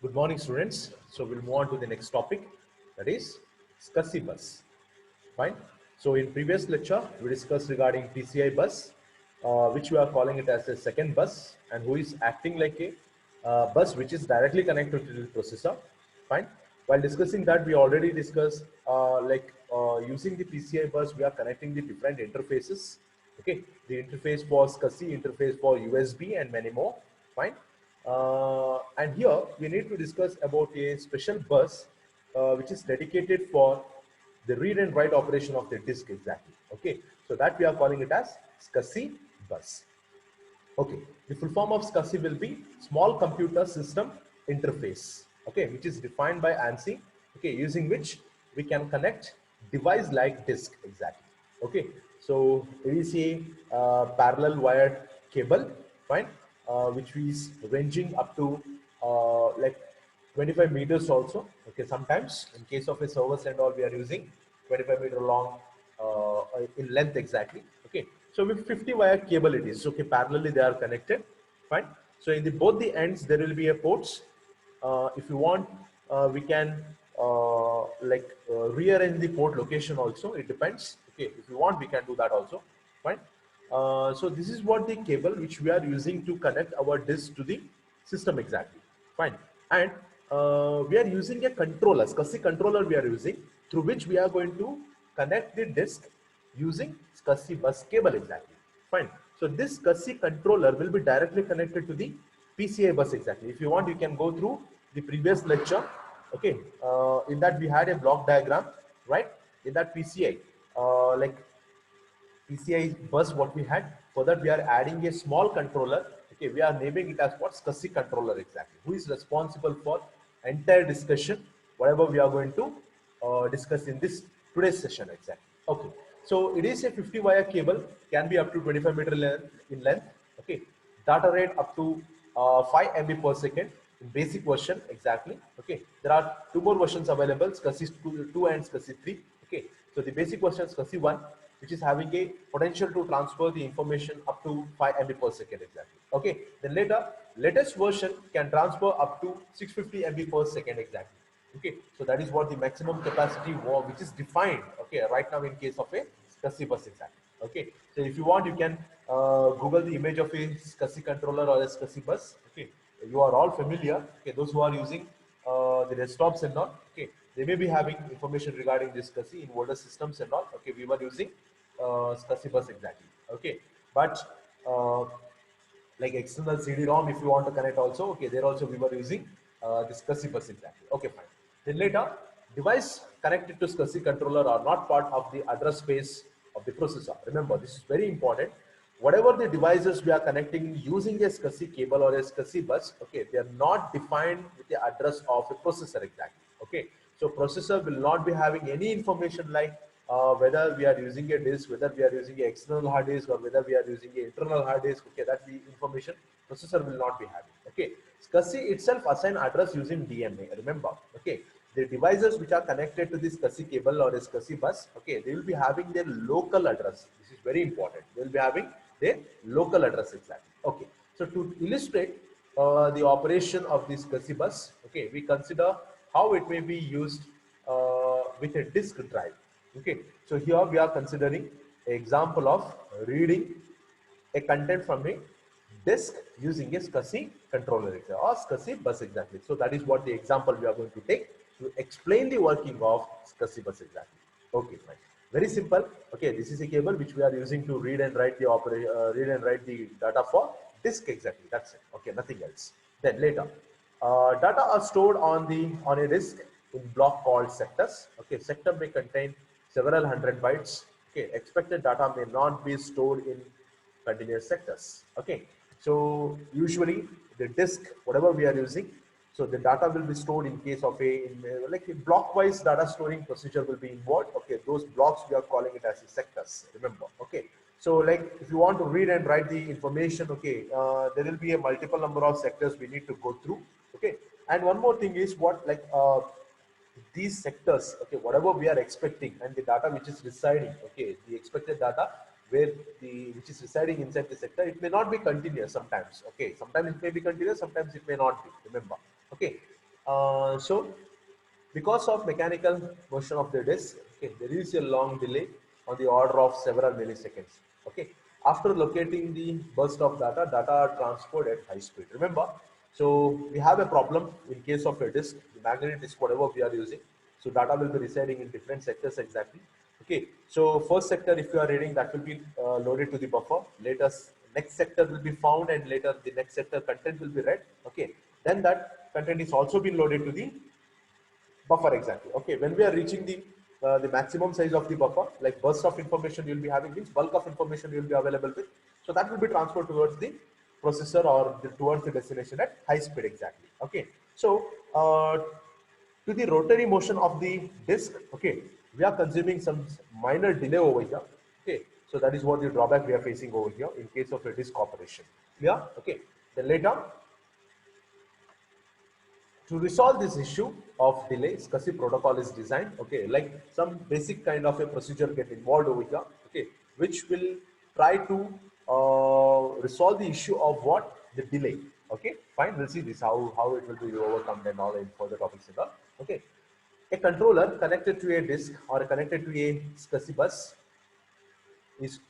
Good morning, students. So we'll move on to the next topic, that is SCSI bus. Fine. So in previous lecture, we discussed regarding PCI bus, which we are calling it as a second bus, and who is acting like a bus which is directly connected to the processor. Fine. While discussing that, we already discussed using the PCI bus, we are connecting the different interfaces. Okay, the interface for SCSI, interface for USB, and many more. Fine. And here we need to discuss about a special bus which is dedicated for the read and write operation of the disk exactly. Okay, so that we are calling it as SCSI bus. Okay, the full form of SCSI will be Small Computer System Interface. Okay, which is defined by ANSI. Okay, using which we can connect device like disk exactly. Okay, so it is a parallel wired cable, fine, which is ranging up to like 25 meters also. Okay, sometimes in case of a servers and all, we are using 25-meter long in length exactly. Okay, so with 50 wire cable it is. Okay, parallelly they are connected. Fine. So in the both the ends there will be a ports. If you want, we can rearrange the port location also. It depends. Okay, if you want, we can do that also. Fine. So this is what the cable which we are using to connect our disk to the system exactly. Fine. And we are using a controller, SCSI controller we are using, through which we are going to connect the disk using SCSI bus cable exactly. Fine. So this SCSI controller will be directly connected to the PCI bus exactly. If you want, you can go through the previous lecture. Okay. In that we had a block diagram, right? In that PCI, PCI bus what we had. For that we are adding a small controller. Okay, we are naming it as what SCSI controller exactly. Who is responsible for entire discussion, whatever we are going to discuss in this today's session exactly. Okay, so it is a 50 wire cable, can be up to 25-meter in length. Okay, data rate up to 5 MB per second in basic version exactly. Okay, there are two more versions available, SCSI 2 and SCSI 3. Okay, so the basic version is SCSI 1, which is having a potential to transfer the information up to 5 MB per second exactly. Okay, then latest version can transfer up to 650 MB per second exactly. Okay, so that is what the maximum capacity which is defined. Okay, right now in case of a SCSI bus exactly. Okay, so if you want, you can Google the image of a SCSI controller or a SCSI bus. Okay, you are all familiar. Okay, those who are using the desktops and all. Okay, they may be having information regarding this SCSI in older systems and all. Okay, we were using SCSI bus exactly. Okay, but like external CD-ROM if you want to connect also. Okay, there also we were using this SCSI bus exactly. Okay, fine. Then later, device connected to SCSI controller are not part of the address space of the processor. Remember, this is very important. Whatever the devices we are connecting using a SCSI cable or a SCSI bus, okay, they are not defined with the address of a processor exactly. Okay, so processor will not be having any information like whether we are using a disk, whether we are using an external hard disk, or whether we are using an internal hard disk. Okay, that the information processor will not be having. Okay, SCSI itself assign address using DMA. Remember, okay, the devices which are connected to this SCSI cable or a SCSI bus, okay, they will be having their local address. This is very important. They will be having their local address exactly. Okay, so to illustrate the operation of this SCSI bus, okay, we consider how it may be used with a disk drive. Okay, so here we are considering an example of reading a content from a disk using a SCSI controller or SCSI bus exactly. So that is what the example we are going to take to explain the working of SCSI bus exactly. Okay, fine. Very simple. Okay, this is a cable which we are using to read and write the data for disk exactly. That's it. Okay, nothing else. Then later, data are stored on a disk in block called sectors. Okay, sector may contain several hundred bytes. Okay, expected data may not be stored in continuous sectors. Okay, so usually the disk, whatever we are using, so the data will be stored in case of like a block-wise data storing procedure will be involved. Okay, those blocks we are calling it as sectors. Remember. Okay, so like if you want to read and write the information, okay, there will be a multiple number of sectors we need to go through. Okay, and one more thing is what like these sectors, okay, whatever we are expecting and the data which is residing, okay, the expected data where the which is residing inside the sector, it may not be continuous sometimes. Okay, sometimes it may be continuous, sometimes it may not be. Remember, okay. So because of mechanical motion of the disk, okay, there is a long delay on the order of several milliseconds. Okay, after locating the burst of data, data are transferred at high speed. Remember, so we have a problem in case of a disk, the magnetic disk, whatever we are using. So data will be residing in different sectors exactly. Okay, so first sector, if you are reading, that will be loaded to the buffer. Later, next sector will be found, and later the next sector content will be read. Okay, then that content is also been loaded to the buffer exactly. Okay, when we are reaching the maximum size of the buffer, like burst of information you'll be having means bulk of information you'll be available with. So that will be transferred towards the processor or towards the destination at high speed exactly. Okay, so to the rotary motion of the disk, okay, we are consuming some minor delay over here. Okay, so that is what the drawback we are facing over here in case of a disk operation. Clear? Okay, then later to resolve this issue of delay, SCSI protocol is designed. Okay, like some basic kind of a procedure get involved over here. Okay, which will try to resolve the issue of what the delay. Okay, fine. We'll see this how it will be overcome and all in further topics and all. Okay, a controller connected to a disk or connected to a SCSI bus is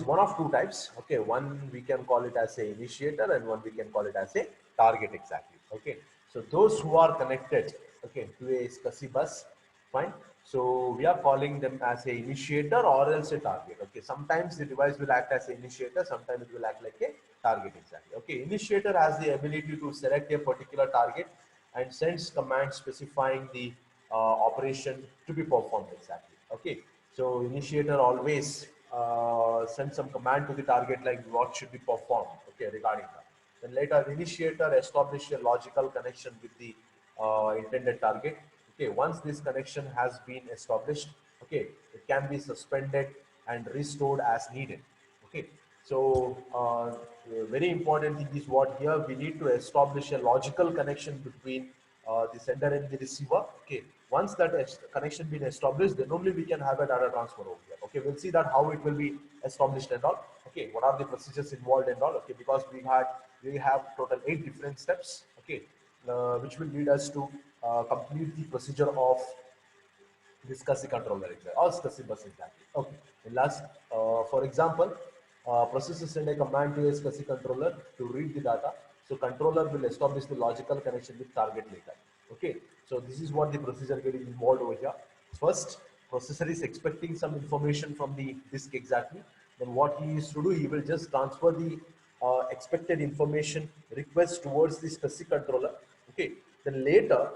one of two types. Okay, one we can call it as a initiator and one we can call it as a target exactly. Okay, so those who are connected, okay, to a SCSI bus, fine. So we are calling them as a initiator or else a target. Okay, sometimes the device will act as an initiator, sometimes it will act like a target exactly. Okay, initiator has the ability to select a particular target and sends commands specifying the operation to be performed exactly. Okay, so initiator always sends some command to the target like what should be performed. Okay, regarding that. Then later, initiator establish a logical connection with the intended target. Okay, once this connection has been established, okay, it can be suspended and restored as needed. Okay, so very important thing is what here we need to establish a logical connection between the sender and the receiver. Okay, once that connection been established, then only we can have a data transfer over here. Okay, we'll see that how it will be established and all. Okay, what are the procedures involved and all. Okay, because we have total 8 different steps. Okay, which will lead us to complete the procedure of this SCSI controller exactly, or SCSI bus exactly. Okay. And last, for example, processor send a command to a SCSI controller to read the data. So controller will establish the logical connection with target later. Okay. So this is what the procedure getting involved over here. First, processor is expecting some information from the disk exactly. Then what he is to do, he will just transfer the expected information request towards the SCSI controller. Okay. Then later,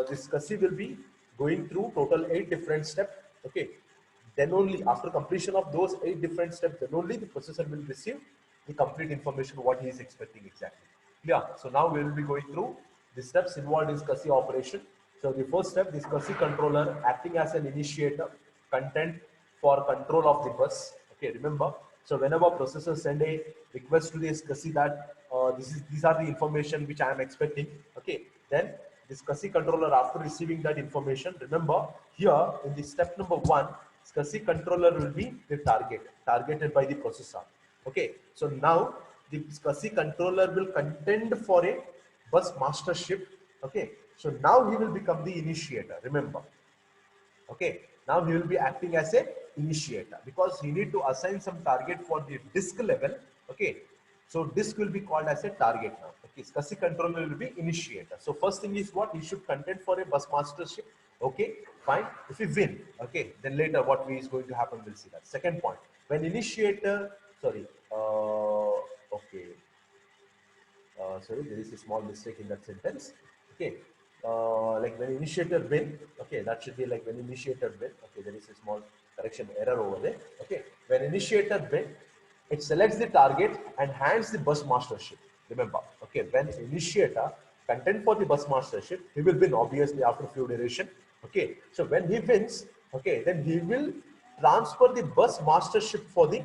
this SCSI will be going through total 8 different steps. Okay, then only after completion of those 8 different steps, then only the processor will receive the complete information what he is expecting exactly. Yeah, so now we will be going through the steps involved in SCSI operation. So the first step, the SCSI controller acting as an initiator content for control of the bus. Okay, remember, so whenever processor send a request to the SCSI that these are the information which I am expecting. Okay, then this SCSI controller, after receiving that information, remember here in the step number 1, SCSI controller will be the targeted by the processor. Okay, so now the SCSI controller will contend for a bus mastership. Okay, so now he will become the initiator. Remember, okay, now he will be acting as a initiator because he need to assign some target for the disk level. Okay, so disk will be called as a target now. Okay, SCSI controller will be initiator. So first thing is what he should contend for a bus mastership. Okay, fine. If we win, okay, then later what is going to happen, we'll see that. Second point, when initiator, sorry, okay, sorry, there is a small mistake in that sentence. Okay, like when initiator win, okay, that should be like when initiator win. Okay, there is a small correction error over there. Okay, when initiator win, it selects the target and hands the bus mastership. Remember, okay, when initiator contend for the bus mastership, he will win obviously after few duration. Okay, so when he wins, okay, then he will transfer the bus mastership for the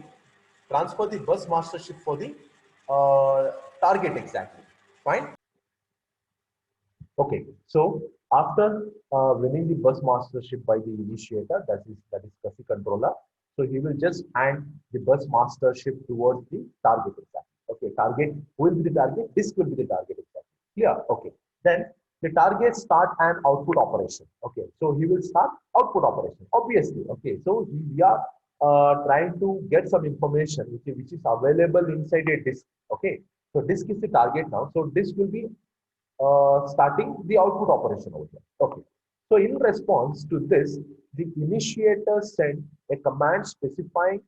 uh, target exactly. Fine. Okay. So after winning the bus mastership by the initiator, that is SCSI controller. So he will just hand the bus mastership towards the target exactly. Okay. Target, who will be the target? Disk will be the target exactly. Clear? Okay. Then the target start an output operation. Okay, so he will start output operation, obviously. Okay, so we are trying to get some information which is available inside a disk. Okay, so disk is the target now. So disk will be starting the output operation over here. Okay, so in response to this, the initiator sent a command specifying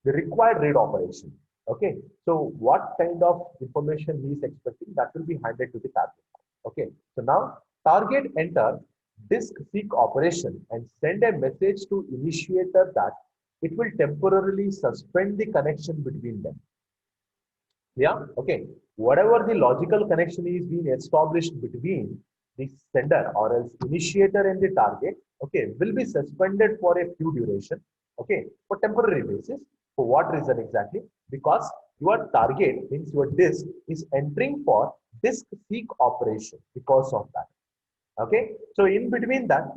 the required read operation. Okay, so what kind of information he is expecting, that will be handed to the target. Okay, so now target enter disk seek operation and send a message to initiator that it will temporarily suspend the connection between them. Yeah, okay. Whatever the logical connection is being established between the sender or else initiator and the target, okay, will be suspended for a few duration, okay, for temporary basis. For what reason exactly? Because your target means your disk is entering for disk seek operation because of that. Okay, so in between that,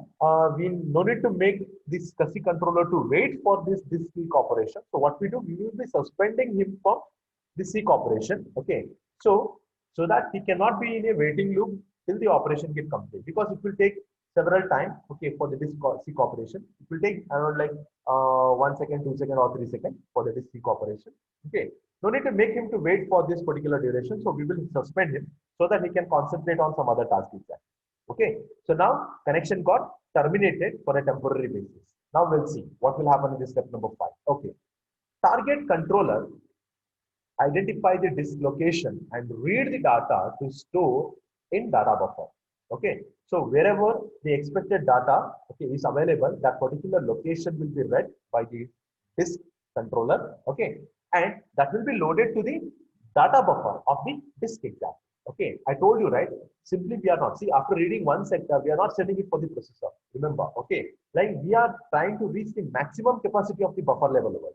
we no need to make this SCSI controller to wait for this seek operation. So what we do, we will be suspending him from the seek operation. Okay, so that he cannot be in a waiting loop till the operation get complete, because it will take several time. Okay, for the disk seek operation, it will take around like 1 second, 2 second, or 3 seconds for the disk seek operation. Okay, no need to make him to wait for this particular duration. So we will suspend him so that he can concentrate on some other task. Okay, so now connection got terminated for a temporary basis. Now we'll see what will happen in this step number 5. Okay, target controller identify the disk location and read the data to store in data buffer. Okay, so wherever the expected data, okay, is available, that particular location will be read by the disk controller. Okay, and that will be loaded to the data buffer of the disk exam. Okay, I told you, right? Simply we are not, see, after reading one sector, we are not setting it for the processor. Remember, okay, like we are trying to reach the maximum capacity of the buffer level over.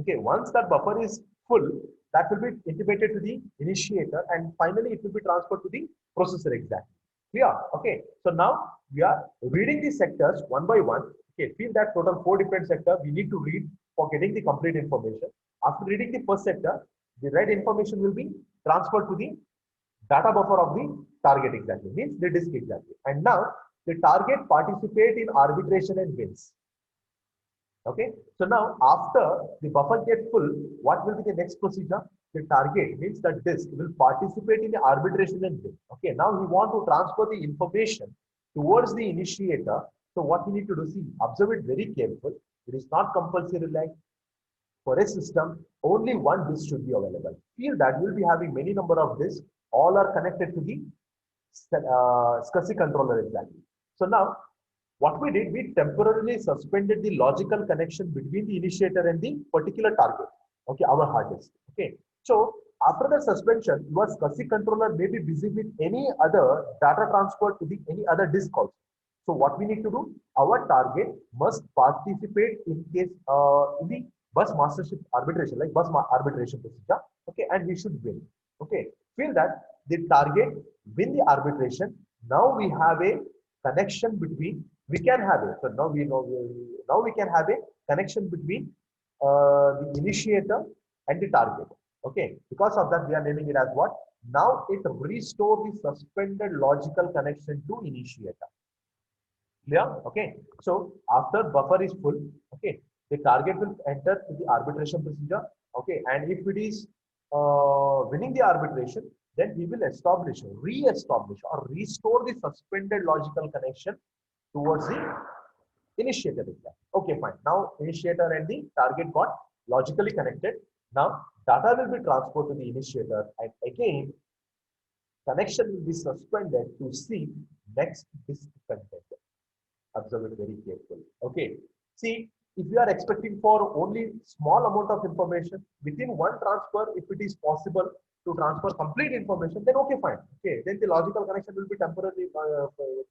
Okay, once that buffer is full, that will be intimated to the initiator, and finally it will be transferred to the processor exactly. Clear? Okay, so now we are reading the sectors one by one. Okay, feel that total 4 different sectors we need to read for getting the complete information. After reading the first sector, the read information will be transferred to the data buffer of the target exactly, means the disk exactly. And now the target participate in arbitration and wins. Okay, so now after the buffer gets full, what will be the next procedure? The target means that disk will participate in the arbitration and win. Okay, now we want to transfer the information towards the initiator. So what we need to do, see, observe it very careful. It is not compulsory, like for a system, only one disk should be available. Feel that we'll be having many number of disks, all are connected to the SCSI controller exactly. So now what we did, we temporarily suspended the logical connection between the initiator and the particular target. Okay, our hard disk. Okay, so after the suspension, your SCSI controller may be busy with any other data transfer to the any other disk also. So what we need to do, our target must participate in case in the bus mastership arbitration, like arbitration procedure. Okay, and we should win. Okay, feel that the target win the arbitration. Now we have a connection between, we can have it. So now we know, now we can have a connection between the initiator and the target. Okay, because of that we are naming it as what? Now it restore the suspended logical connection to initiator. Clear? Okay, so after buffer is full, okay, the target will enter to the arbitration procedure. Okay, and if it is winning the arbitration, then he will establish, re-establish, or restore the suspended logical connection towards the initiator exam. Okay, fine. Now initiator and the target got logically connected. Now data will be transferred to the initiator, and again connection will be suspended to see next disk content. Observe it very carefully. Okay. See, if you are expecting for only small amount of information within one transfer, if it is possible to transfer complete information, then okay, fine. Okay, then the logical connection will be temporarily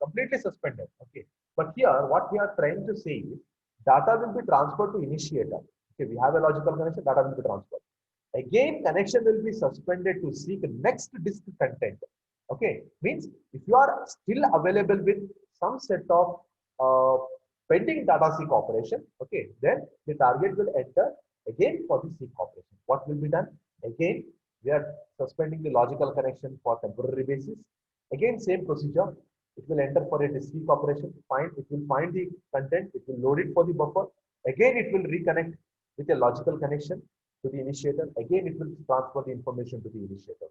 completely suspended. Okay, but here what we are trying to say is data will be transferred to initiator. Okay, we have a logical connection, data will be transferred. Again, connection will be suspended to seek next disk content. Okay, means if you are still available with some set of pending data seek operation, okay, then the target will enter again for the seek operation. What will be done? Again, we are suspending the logical connection for temporary basis. Again, same procedure. It will enter for a seek operation. It will find the content. It will load it for the buffer. Again, it will reconnect with a logical connection to the initiator. Again, it will transfer the information to the initiator.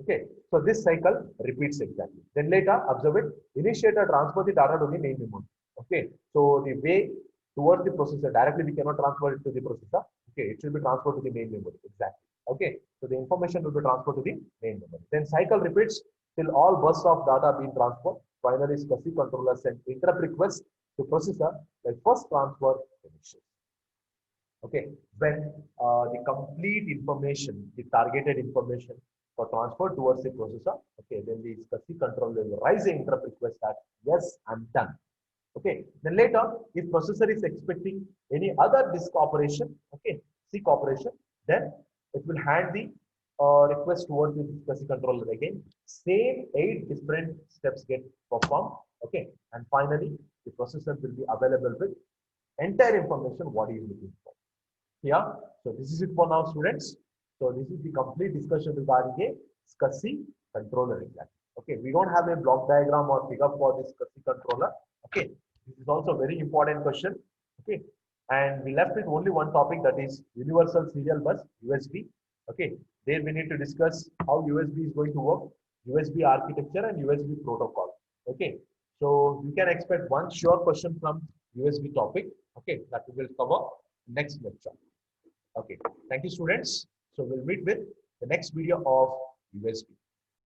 Okay, so this cycle repeats exactly. Then later, observe it. Initiator transfer the data to the main memory. Okay, so the way towards the processor directly we cannot transfer it to the processor. Okay, it should be transferred to the main memory. Exactly. Okay, so the information will be transferred to the main memory. Then cycle repeats till all bursts of data being transferred. Finally, SCSI controller send interrupt request to processor like first transfer finishes. Okay, when the complete information, the targeted information for transfer towards the processor, okay, then the SCSI controller will raise the interrupt request that yes, I'm done. Okay, then later, if processor is expecting any other disk operation, okay, seek operation, then it will hand the request towards the SCSI controller again. Same 8 different steps get performed. Okay, and finally, the processor will be available with entire information what he is looking for. Yeah, so this is it for now, students. So this is the complete discussion regarding a SCSI controller exactly. Okay, we don't have a block diagram or figure for this SCSI controller. Okay, this is also a very important question. Okay, and we left with only one topic, that is universal serial bus USB. Okay, there we need to discuss how USB is going to work, USB architecture and USB protocol. Okay, so you can expect one sure question from USB topic. Okay, that we will cover next lecture. Okay, thank you, students. So we'll meet with the next video of USB.